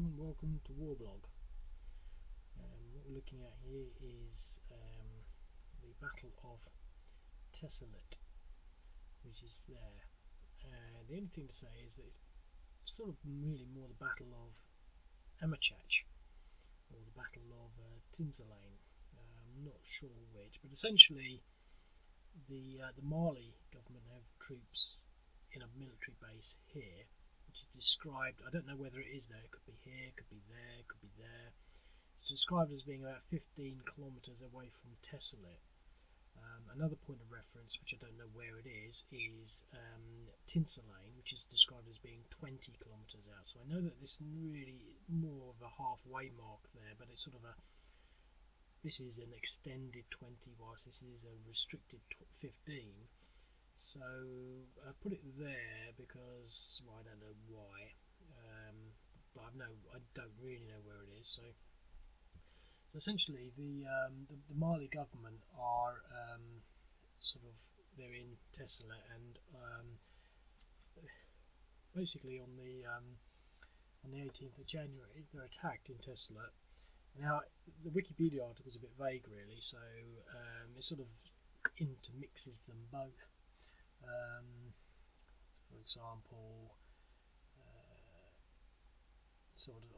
and welcome to Warblog. What we're looking at here is the Battle of Tessalit, which is there. The only thing to say is that it's sort of really more the Battle of Amachach, or the Battle of Tinsalane. I'm not sure which, but essentially the Mali government have troops in a military base here, which is described, I don't know whether it is there, it could be here, it could be there, it could be there. It's described as being about 15 kilometres away from Tessalit. Another point of reference, which I don't know where it is Tinsalane, which is described as being 20 kilometres out. So I know that this is really more of a halfway mark there, but it's sort of this is an extended 20, whilst this is a restricted 15. So I put it there because, well, I don't know why, but I don't really know where it is. So essentially, the Mali government are they're in Tessalit, and basically on the 18th of January they're attacked in Tessalit. Now the Wikipedia article is a bit vague, really, so it sort of intermixes them both. For example,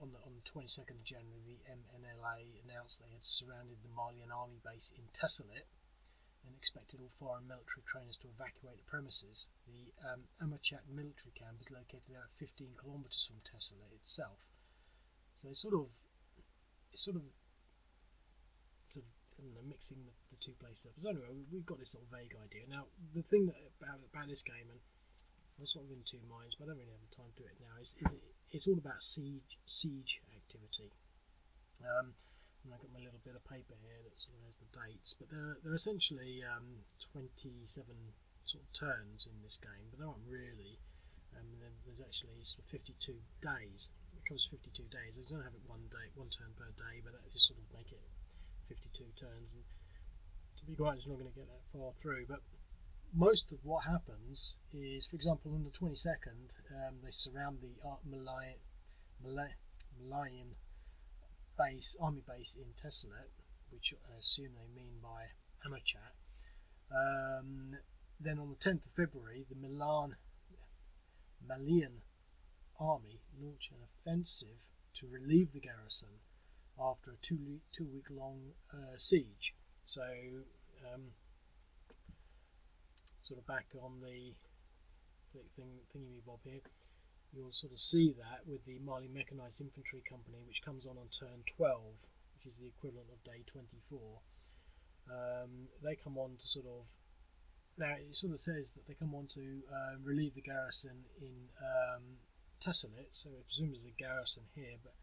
on the 22nd of January, the MNLA announced they had surrounded the Malian army base in Tessalit and expected all foreign military trainers to evacuate the premises. The Amachach military camp is located about 15 kilometres from Tessalit itself. So it's sort of I don't know, mixing the two places up. So anyway, we've got this sort of vague idea. Now, the thing about this game, and I'm sort of in two minds, but I don't really have the time to do it now, is it's all about siege activity. And I've got my little bit of paper here that sort of has the dates, but there are essentially 27 sort of turns in this game, but there aren't really. There's actually sort of 52 days. It covers 52 days. They don't have it one turn per day, but that just sort of make it 52 turns. And to be quite honest, I'm not going to get that far through, but most of what happens is, for example, on the 22nd, they surround the Malian army base in Tessalit, which I assume they mean by Amachach. Then on the 10th of February, the Malian army launched an offensive to relieve the garrison after a two-week-long siege. So, sort of back on the thingy-bob here, you'll sort of see that with the Mali Mechanised Infantry Company, which comes on turn 12, which is the equivalent of day 24. They come on to sort of, now it sort of says that they come on to relieve the garrison in Tessalit, so I presume there's a garrison here, but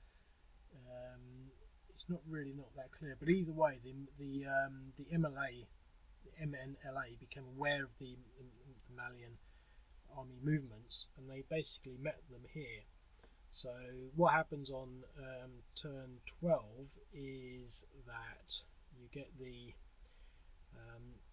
it's not that clear. But either way, the MNLA became aware of the Malian army movements, and they basically met them here. So what happens on turn 12 is that you get the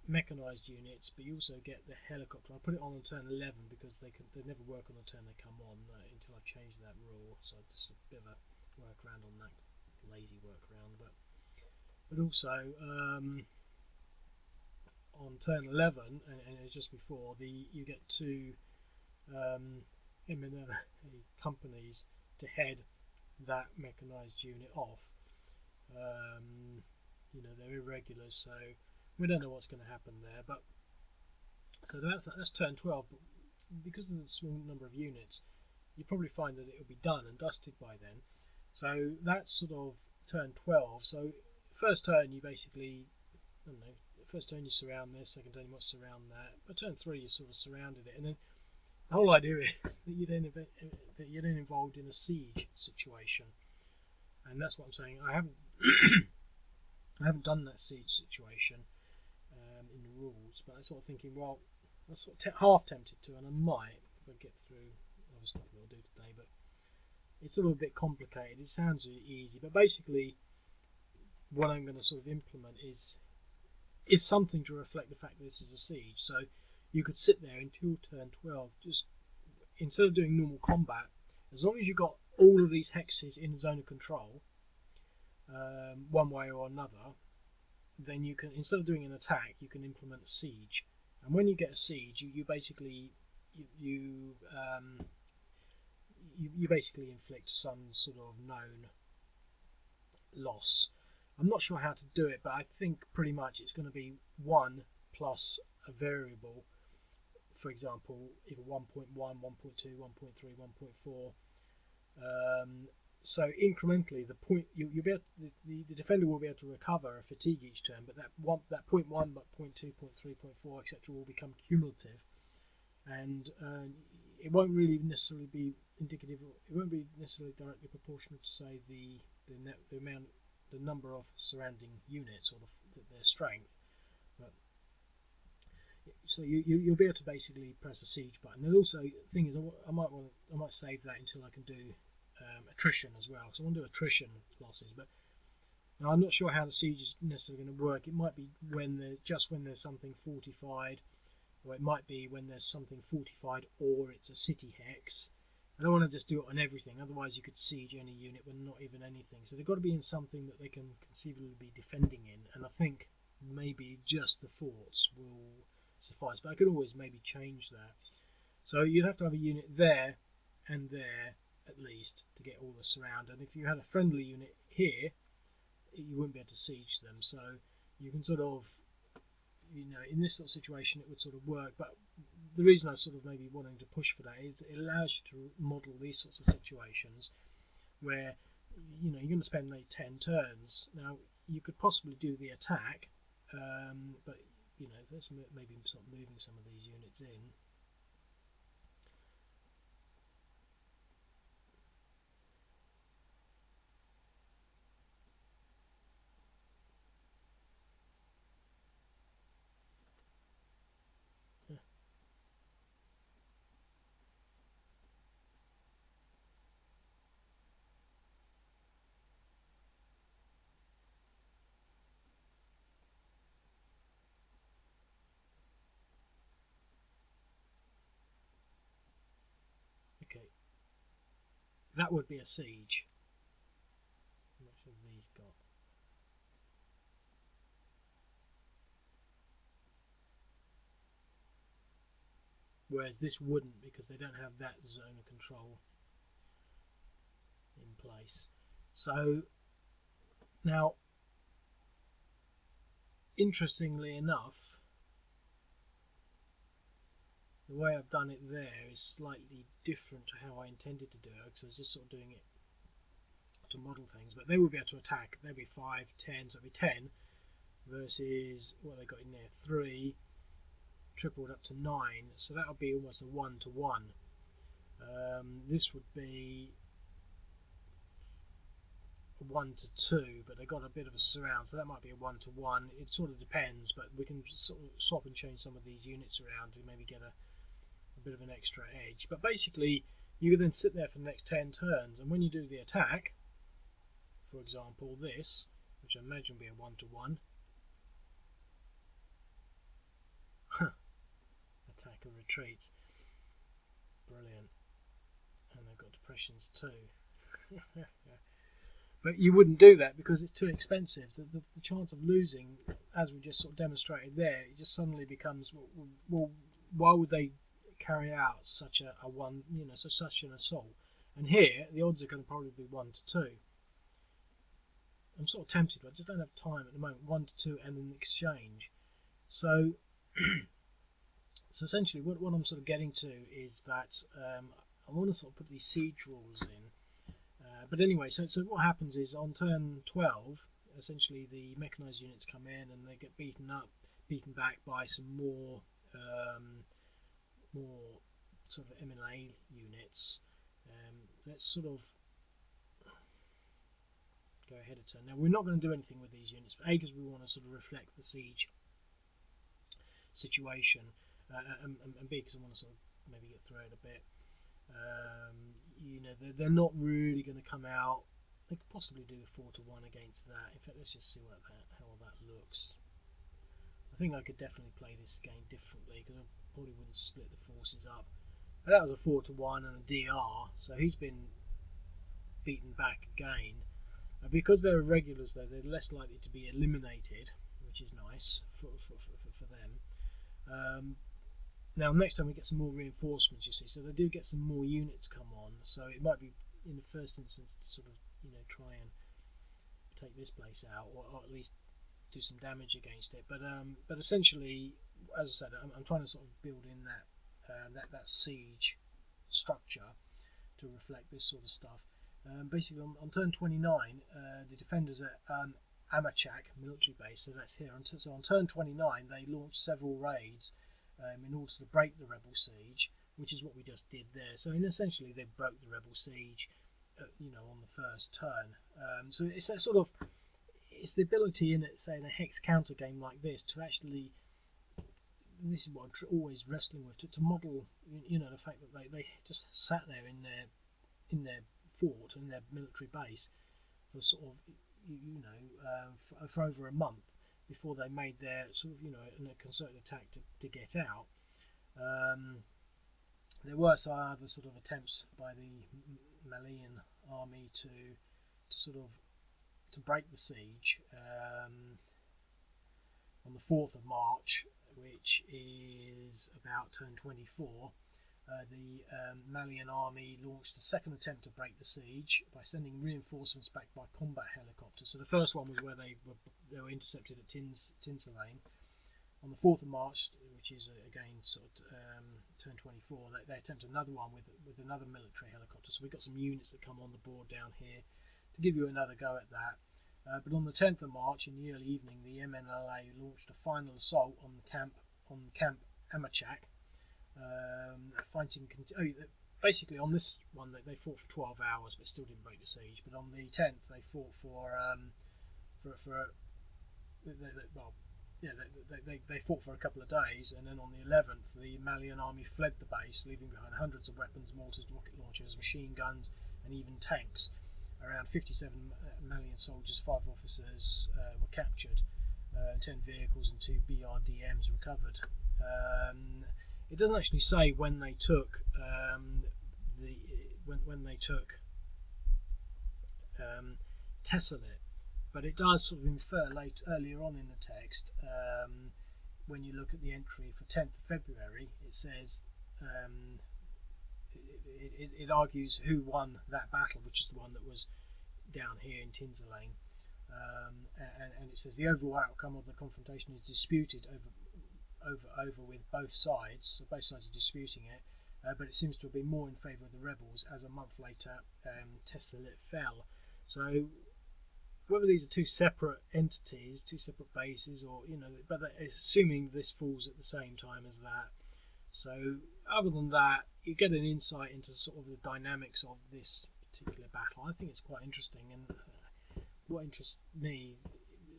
mechanised units, but you also get the helicopter. I put it on turn 11 because they never work on the turn they come on until I've changed that rule. So just a bit of a workaround on that, lazy workaround. But also on turn 11, and it's just before, you get two MNLA companies to head that mechanised unit off. They're irregular, so we don't know what's going to happen there. But so that's turn 12. But because of the small number of units, you probably find that it will be done and dusted by then. So that's sort of turn 12. So first turn you basically, I don't know, first turn you surround this, second turn you must surround that. But turn 3 you sort of surrounded it, and then the whole idea is that you're then involved in a siege situation, and that's what I'm saying. I haven't done that siege situation in the rules, but I'm sort of thinking, well, I'm sort of half tempted to, and I might if I get through other stuff that I'll do today. But it's sort of a bit complicated. It sounds easy, but basically, what I'm going to sort of implement is something to reflect the fact that this is a siege. So you could sit there until turn 12, just instead of doing normal combat, as long as you've got all of these hexes in the zone of control, one way or another, then you can, instead of doing an attack, you can implement a siege. And when you get a siege, you basically you basically inflict some sort of known loss. I'm not sure how to do it, but I think pretty much it's going to be 1 plus a variable. For example, either 1.1, 1.2, 1.3, 1.4. So incrementally, the point you'll be able to, the defender will be able to recover a fatigue each turn, but that 0.1, but 0.2, 0.3, 0.4, etc. will become cumulative, and it won't really necessarily be indicative. It won't be necessarily directly proportional to say the number of surrounding units or their strength. But so you'll be able to basically press a siege button. And also, the thing is, I might save that until I can do attrition as well. So I want to do attrition losses, but now I'm not sure how the siege is necessarily going to work. It might be when there's something fortified, or it might be when there's something fortified or it's a city hex. I don't want to just do it on everything, otherwise you could siege any unit when not even anything. So they've got to be in something that they can conceivably be defending in, and I think maybe just the forts will suffice, but I could always maybe change that. So you'd have to have a unit there and there at least to get all the surround, and if you had a friendly unit here, you wouldn't be able to siege them. So you can sort of, in this sort of situation it would sort of work, but the reason I sort of maybe wanting to push for that is it allows you to model these sorts of situations where you're going to spend maybe 10 turns. Now you could possibly do the attack, but let's maybe start moving some of these units in. Okay, that would be a siege. How much have these got? Whereas this wouldn't, because they don't have that zone of control in place. So now, interestingly enough, the way I've done it there is slightly different to how I intended to do it, because I was just sort of doing it to model things. But they will be able to attack. They'll be 5, 10, so it'll be 10 versus what they got in there, 3 tripled up to 9. So that would be almost a 1-to-1. This would be 1-to-2, but they got a bit of a surround, so that might be a 1-to-1. It sort of depends, but we can sort of swap and change some of these units around to maybe get a bit of an extra edge. But basically, you can then sit there for the next 10 turns, and when you do the attack, for example, this, which I imagine will be a 1-to-1, attack and retreat, brilliant, and they've got depressions too. But you wouldn't do that because it's too expensive. The chance of losing, as we just sort of demonstrated there, it just suddenly becomes, well, why would they carry out such such an assault? And here, the odds are going to probably be 1-to-2. I'm sort of tempted, but I just don't have time at the moment. 1-to-2 and an exchange. So, so essentially, what I'm sort of getting to is that I want to sort of put these siege rules in. But anyway, so what happens is on turn 12, essentially the mechanised units come in and they get beaten back by some more sort of MNLA units. Let's sort of go ahead of turn. Now we're not going to do anything with these units, but A, because we want to sort of reflect the siege situation, and B, because I want to sort of maybe get through it a bit. They're not really going to come out. They could possibly do a 4-to-1 against that. In fact, let's just see how that looks. I think I could definitely play this game differently because I probably wouldn't split the forces up. But that was a 4-to-1 and a DR, so he's been beaten back again. Because they're irregulars, though, they're less likely to be eliminated, which is nice for them. Now, next time we get some more reinforcements, you see, so they do get some more units come on. So it might be, in the first instance, to sort of, try and take this place out, or at least do some damage against it. But essentially, as I said, I'm trying to sort of build in that siege structure to reflect this sort of stuff. Basically, on turn 29, the defenders at Amachach military base, so that's here. So on turn 29, they launched several raids in order to break the rebel siege, which is what we just did there. So essentially, they broke the rebel siege, on the first turn. So it's that sort of, it's the ability in it, say in a hex counter game like this, to actually, this is what I'm always wrestling with, to model, the fact that they just sat there in their fort, in their military base, for sort of, for over a month before they made their sort of, a concerted attack to get out. There were some other sort of attempts by the Malian army to sort of to break the siege on the 4th of March, which is about turn 24. The Malian army launched a second attempt to break the siege by sending reinforcements back by combat helicopters. So the first one was where they were intercepted at Tinsalane. On the 4th of March, which is again sort of turn 24, they attempt another one with another military helicopter. So we've got some units that come on the board down here to give you another go at that. But on the 10th of March, in the early evening, the MNLA launched a final assault on Camp Amachach. Basically on this one they fought for 12 hours but still didn't break the siege. But on the 10th they fought they fought for a couple of days, and then on the 11th the Malian army fled the base, leaving behind hundreds of weapons, mortars, rocket launchers, machine guns, and even tanks. Around 57 Malian soldiers, 5 officers were captured, 10 vehicles and 2 BRDMs recovered. It doesn't actually say when they took Tessalit, but it does sort of infer earlier on in the text. When you look at the entry for 10th of February, it says it argues who won that battle, which is the one that was down here in Tinsalane, and it says the overall outcome of the confrontation is disputed over with both sides, so both sides are disputing it, but it seems to have been more in favour of the rebels, as a month later Tessalit fell. So whether these are two separate entities, two separate bases, or but it's assuming this falls at the same time as that. So other than that, you get an insight into sort of the dynamics of this particular battle. I think it's quite interesting, and what interests me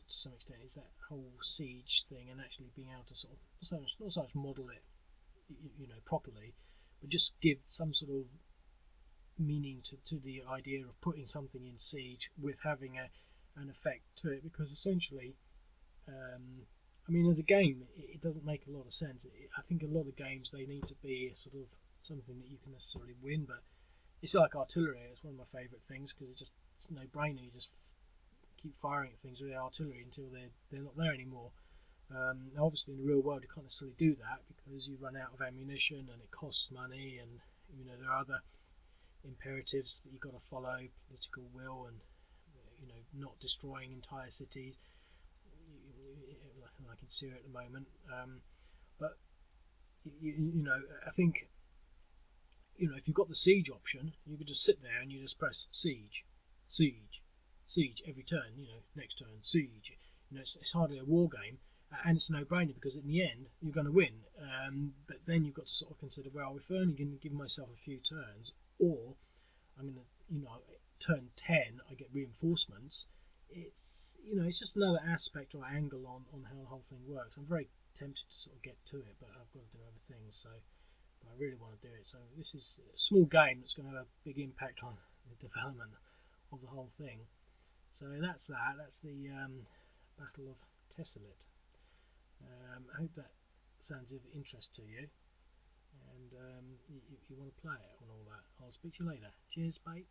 to some extent is that whole siege thing, and actually being able to sort of not so much model it properly, but just give some sort of meaning to the idea of putting something in siege with having an effect to it, because essentially as a game it doesn't make a lot of sense. I think a lot of games, they need to be sort of something that you can necessarily win, but it's like artillery. It's one of my favourite things because it's no brainer. You just keep firing at things with artillery until they're not there anymore. Now obviously in the real world you can't necessarily do that because you run out of ammunition and it costs money, and there are other imperatives that you've got to follow, political will, and not destroying entire cities like in Syria at the moment. But I think if you've got the siege option, you could just sit there and you just press siege, siege, siege every turn. Next turn siege. It's hardly a war game, and it's a no-brainer because in the end you're going to win. But then you've got to sort of consider, well, if I'm only going to give myself a few turns, or I'm going to turn 10 I get reinforcements. It's just another aspect or angle on how the whole thing works. I'm very tempted to sort of get to it, but I've got to do other things, so I really want to do it. So this is a small game that's going to have a big impact on the development of the whole thing. So that's the Battle of Tessalit. I hope that sounds of interest to you, and if you want to play it and all that, I'll speak to you later. Cheers, bye.